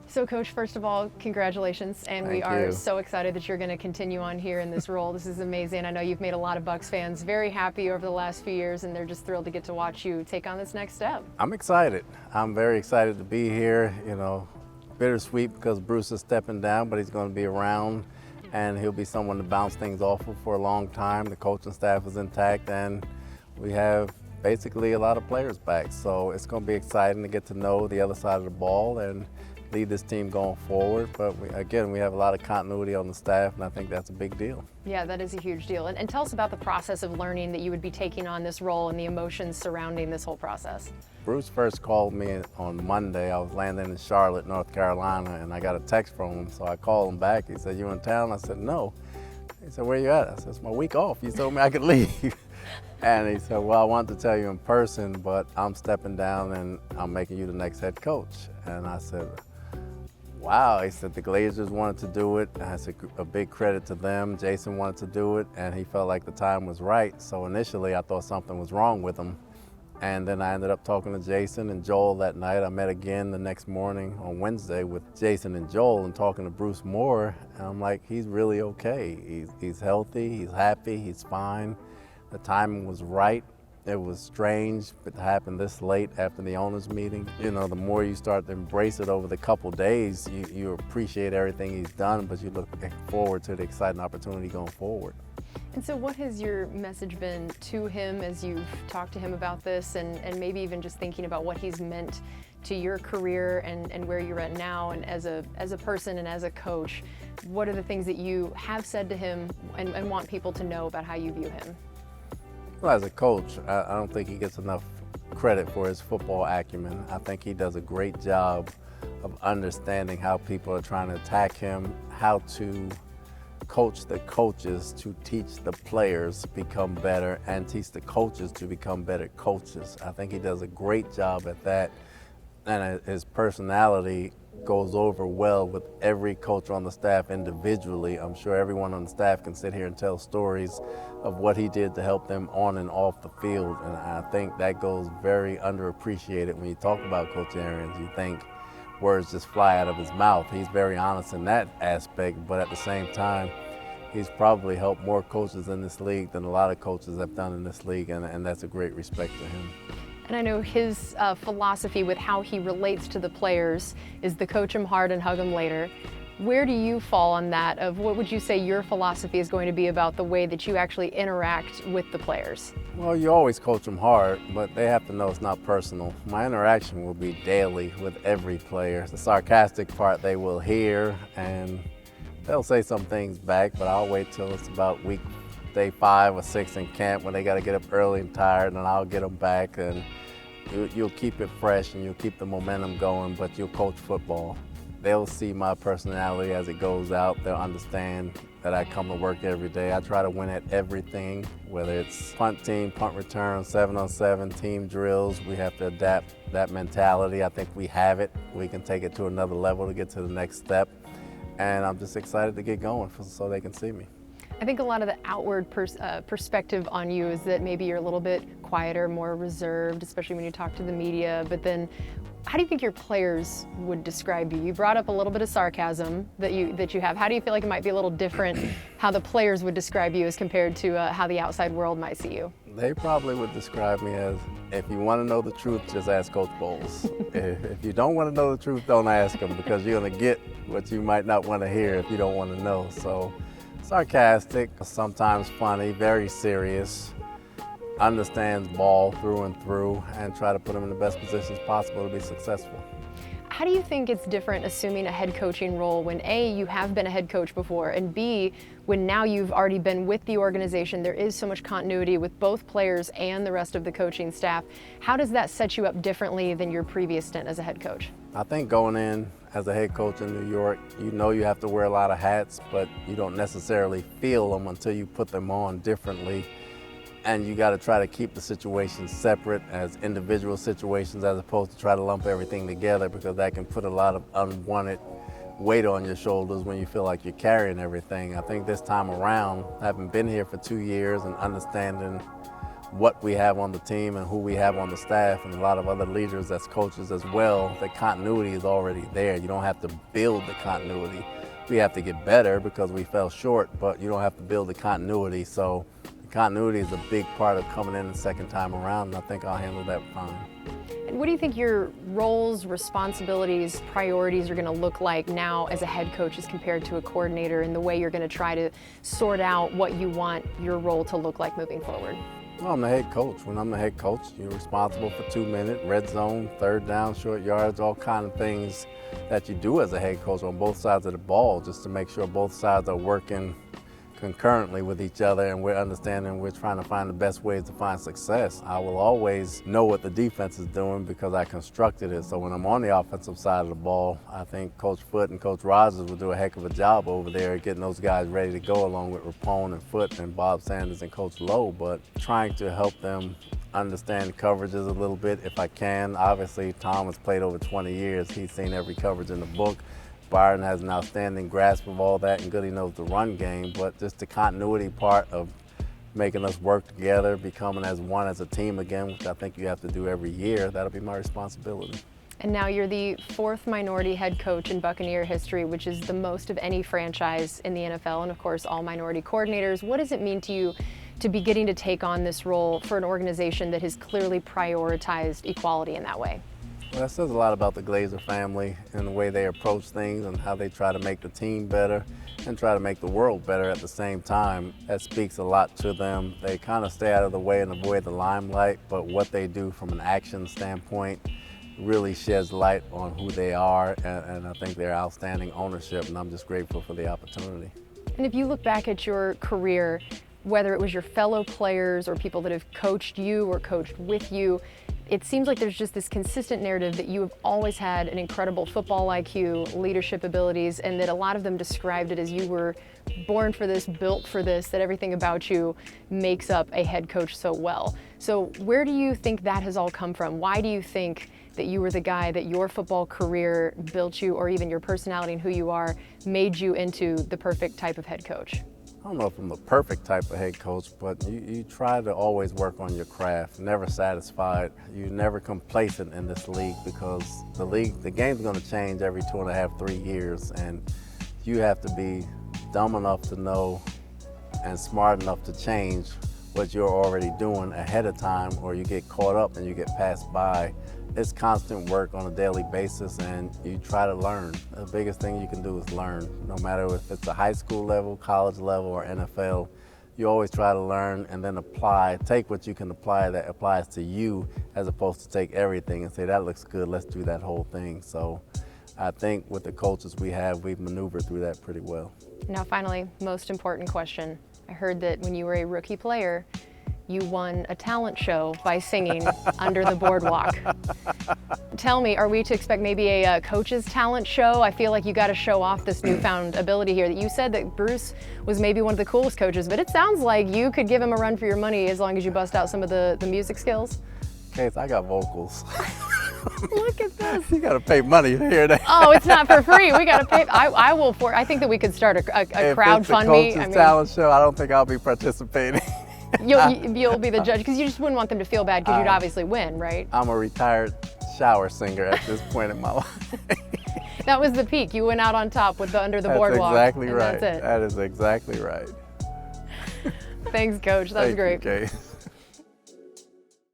So, Coach, first of all, congratulations, and we are so excited that you're going to continue on here in this role. This is amazing. I know you've made a lot of Bucs fans very happy over the last few years, and they're just thrilled to get to watch you take on this next step. I'm excited. I'm very excited to be here. You know, bittersweet because Bruce is stepping down, but he's going to be around, and he'll be someone to bounce things off of for a long time. The coaching staff is intact, and we have basically a lot of players back. So it's going to be exciting to get to know the other side of the ball and lead this team going forward. But we have a lot of continuity on the staff, and I think that's a big deal. Yeah, that is a huge deal. And tell us about the process of learning that you would be taking on this role and the emotions surrounding this whole process. Bruce first called me on Monday. I was landing in Charlotte, North Carolina, and I got a text from him. So I called him back. He said, "You in town?" I said, "No." He said, "Where you at?" I said, "It's my week off. You told me I could leave." And he said, "Well, I wanted to tell you in person, but I'm stepping down and I'm making you the next head coach." And I said, "Wow." He said the Glazers wanted to do it. I said a big credit to them. Jason wanted to do it, and he felt like the time was right. So initially I thought something was wrong with him. And then I ended up talking to Jason and Joel that night. I met again the next morning on Wednesday with Jason and Joel and talking to Bruce more. And I'm like, he's really okay. He's healthy, he's happy, he's fine. The timing was right. It was strange, but it happened this late after the owners' meeting. You know, the more you start to embrace it over the couple days, you appreciate everything he's done, but you look forward to the exciting opportunity going forward. And so what has your message been to him as you've talked to him about this, and maybe even just thinking about what he's meant to your career and where you're at now, and as a person and as a coach? What are the things that you have said to him and want people to know about how you view him? Well, as a coach, I don't think he gets enough credit for his football acumen. I think he does a great job of understanding how people are trying to attack him, how to coach the coaches to teach the players to become better and teach the coaches to become better coaches. I think he does a great job at that, and his personality goes over well with every coach on the staff individually. I'm sure everyone on the staff can sit here and tell stories of what he did to help them on and off the field, and I think that goes very underappreciated. When you talk about Coach Arians, you think words just fly out of his mouth. He's very honest in that aspect, but at the same time, he's probably helped more coaches in this league than a lot of coaches have done in this league, and that's a great respect to him. And I know his philosophy with how he relates to the players is the coach them hard and hug them later. Where do you fall on that? Of what would you say your philosophy is going to be about the way that you actually interact with the players? Well, you always coach them hard, but they have to know it's not personal. My interaction will be daily with every player. The sarcastic part they will hear, and they'll say some things back, but I'll wait till it's about day 5 or 6 in camp when they got to get up early and tired, and I'll get them back, and you'll keep it fresh and you'll keep the momentum going, but you'll coach football. They'll see my personality as it goes out. They'll understand that I come to work every day. I try to win at everything, whether it's punt team, punt return, 7-on-7, team drills. We have to adapt that mentality. I think we have it. We can take it to another level to get to the next step. And I'm just excited to get going so they can see me. I think a lot of the outward perspective on you is that maybe you're a little bit quieter, more reserved, especially when you talk to the media. But then, how do you think your players would describe you? You brought up a little bit of sarcasm that you have. How do you feel like it might be a little different how the players would describe you as compared to how the outside world might see you? They probably would describe me as, if you want to know the truth, just ask Coach Bowles. If you don't want to know the truth, don't ask him, because you're going to get what you might not want to hear if you don't want to know. So, sarcastic, sometimes funny, very serious, understands ball through and through, and try to put him in the best positions possible to be successful. How do you think it's different assuming a head coaching role when A, you have been a head coach before, and B, when now you've already been with the organization, there is so much continuity with both players and the rest of the coaching staff? How does that set you up differently than your previous stint as a head coach? I think going in as a head coach in New York, you know you have to wear a lot of hats, but you don't necessarily feel them until you put them on differently. And you got to try to keep the situations separate as individual situations, as opposed to try to lump everything together, because that can put a lot of unwanted weight on your shoulders when you feel like you're carrying everything. I think this time around, having been here for 2 years and understanding what we have on the team and who we have on the staff, and a lot of other leaders as coaches as well, the continuity is already there. You don't have to build the continuity. We have to get better because we fell short, but you don't have to build the continuity. So the continuity is a big part of coming in the second time around, and I think I'll handle that fine. And what do you think your roles, responsibilities, priorities are going to look like now as a head coach as compared to a coordinator, in the way you're going to try to sort out what you want your role to look like moving forward? Well, I'm the head coach. When I'm the head coach, you're responsible for 2-minute, red zone, third down, short yards, all kind of things that you do as a head coach on both sides of the ball, just to make sure both sides are working concurrently with each other, and we're understanding, we're trying to find the best ways to find success. I will always know what the defense is doing because I constructed it. So when I'm on the offensive side of the ball, I think Coach Foote and Coach Rogers will do a heck of a job over there getting those guys ready to go, along with Rapone and Foote and Bob Sanders and Coach Lowe, but trying to help them understand coverages a little bit if I can. Obviously, Tom has played over 20 years. He's seen every coverage in the book. Byron has an outstanding grasp of all that, and Goody knows the run game, but just the continuity part of making us work together, becoming as one as a team again, which I think you have to do every year, that'll be my responsibility. And now you're the 4th minority head coach in Buccaneer history, which is the most of any franchise in the NFL, and of course all minority coordinators. What does it mean to you to be getting to take on this role for an organization that has clearly prioritized equality in that way? Well, that says a lot about the Glazer family and the way they approach things and how they try to make the team better and try to make the world better at the same time. That speaks a lot to them. They kind of stay out of the way and avoid the limelight, but what they do from an action standpoint really sheds light on who they are, and I think they're outstanding ownership, and I'm just grateful for the opportunity. And if you look back at your career, whether it was your fellow players or people that have coached you or coached with you, it seems like there's just this consistent narrative that you have always had an incredible football IQ, leadership abilities, and that a lot of them described it as you were born for this, built for this, that everything about you makes up a head coach so well. So where do you think that has all come from? Why do you think that you were the guy that your football career built you, or even your personality and who you are, made you into the perfect type of head coach? I don't know if I'm the perfect type of head coach, but you try to always work on your craft, never satisfied. You're never complacent in this league because the game's gonna change every 2.5, 3 years, and you have to be dumb enough to know and smart enough to change what you're already doing ahead of time, or you get caught up and you get passed by. It's constant work on a daily basis, and you try to learn. The biggest thing you can do is learn. No matter if it's a high school level, college level, or NFL, you always try to learn and then apply. Take what you can apply that applies to you, as opposed to take everything and say, that looks good, let's do that whole thing. So I think with the coaches we have, we've maneuvered through that pretty well. Now finally, most important question. I heard that when you were a rookie player, you won a talent show by singing Under the Boardwalk. Tell me, are we to expect maybe a coach's talent show? I feel like you got to show off this newfound ability here. That you said that Bruce was maybe one of the coolest coaches, but it sounds like you could give him a run for your money as long as you bust out some of the music skills. Case, I got vocals. Look at this. You got to pay money to hear that. Oh, it's not for free. We got to pay. I think that we could start a crowdfunding. If it's a coach's talent show, I don't think I'll be participating. You'll be the judge, because you just wouldn't want them to feel bad, because you'd obviously win, right? I'm a retired shower singer at this point in my life. That was the peak. You went out on top with the Under the Boardwalk. That's exactly right. That's it. That is exactly right. Thanks, Coach. That was great. Thank you, Kay.